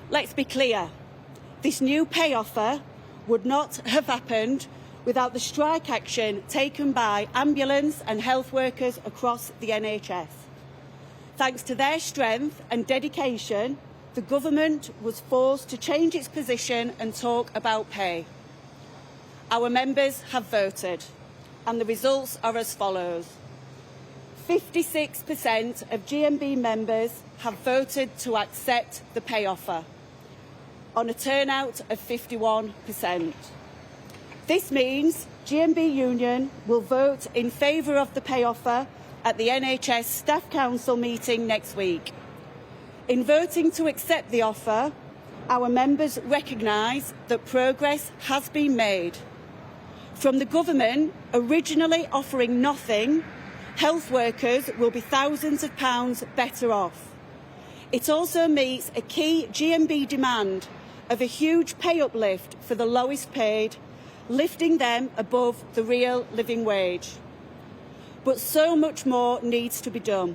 Let's be clear. This new pay offer would not have happened without the strike action taken by ambulance and health workers across the NHS. Thanks to their strength and dedication, the government was forced to change its position and talk about pay. Our members have voted, and the results are as follows. 56% of GMB members have voted to accept the pay offer, on a turnout of 51%. This means GMB Union will vote in favour of the pay offer at the NHS Staff Council meeting next week. In voting to accept the offer, our members recognise that progress has been made. From the government originally offering nothing, health workers will be thousands of pounds better off. It also meets a key GMB demand of a huge pay uplift for the lowest paid, lifting them above the real living wage. But so much more needs to be done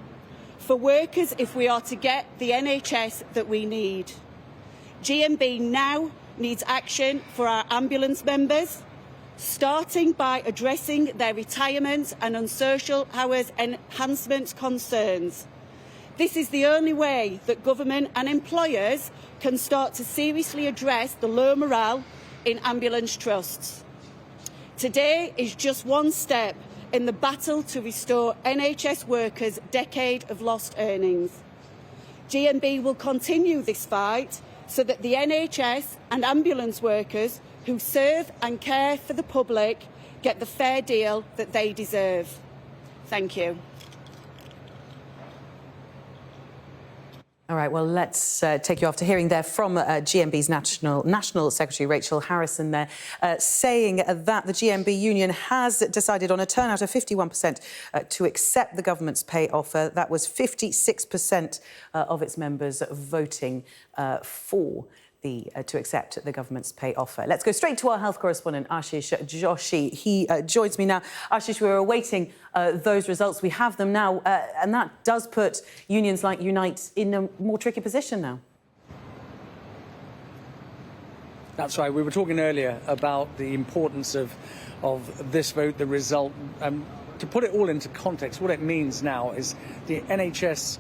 for workers if we are to get the NHS that we need. GMB now needs action for our ambulance members, starting by addressing their retirement and unsocial hours enhancement concerns. This is the only way that government and employers can start to seriously address the low morale in ambulance trusts. Today is just one step in the battle to restore NHS workers' decade of lost earnings. GMB will continue this fight so that the NHS and ambulance workers who serve and care for the public get the fair deal that they deserve. Thank you. All right, well, let's take you after hearing there from GMB's National Secretary Rachel Harrison there, saying that the GMB union has decided on a turnout of 51% to accept the government's pay offer. That was 56% of its members voting to accept the government's pay offer. Let's go straight to our health correspondent, Ashish Joshi. He joins me now. Ashish, we're awaiting those results. We have them now, and that does put unions like Unite in a more tricky position now. That's right. We were talking earlier about the importance of this vote, the result. To put it all into context, what it means now is the NHS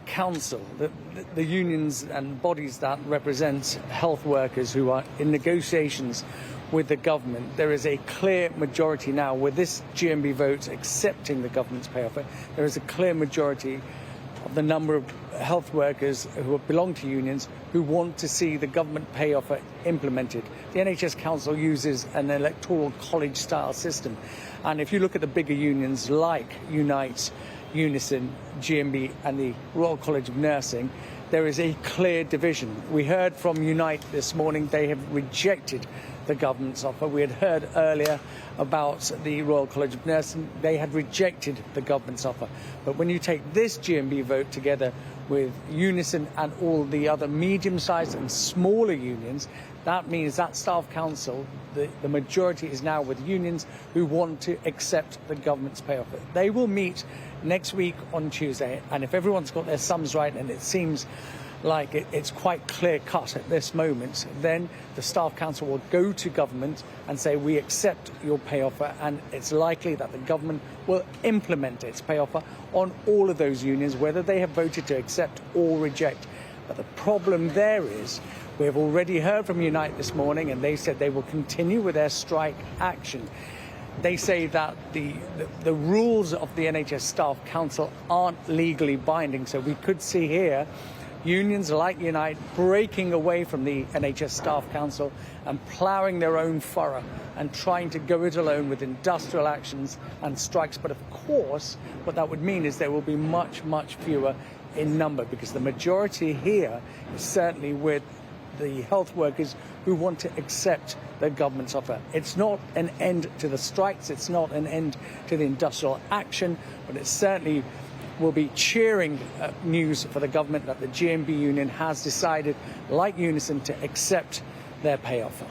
Council, the unions and bodies that represent health workers who are in negotiations with the government, there is a clear majority now with this GMB vote accepting the government's pay offer. There is a clear majority of the number of health workers who belong to unions who want to see the government pay offer implemented. The NHS Council uses an electoral college style system, and if you look at the bigger unions like Unite, Unison, GMB and the Royal College of Nursing, there is a clear division. We heard from Unite this morning, they have rejected the government's offer. We had heard earlier about the Royal College of Nursing, they had rejected the government's offer. But when you take this GMB vote together with Unison and all the other medium-sized and smaller unions, that means that Staff Council, the majority is now with unions who want to accept the government's pay offer. They will meet next week on Tuesday, and if everyone's got their sums right, and it seems like it's quite clear-cut at this moment, then the Staff Council will go to government and say, we accept your pay offer, and it's likely that the government will implement its pay offer on all of those unions, whether they have voted to accept or reject. But the problem there is, we have already heard from Unite this morning, and they said they will continue with their strike action. They say that the rules of the NHS Staff Council aren't legally binding, so we could see here unions like Unite breaking away from the NHS Staff Council and ploughing their own furrow and trying to go it alone with industrial actions and strikes. But of course, what that would mean is there will be much, much fewer in number, because the majority here is certainly with the health workers who want to accept the government's offer. It's not an end to the strikes, it's not an end to the industrial action, but it certainly will be cheering news for the government that the GMB union has decided, like Unison, to accept their pay offer.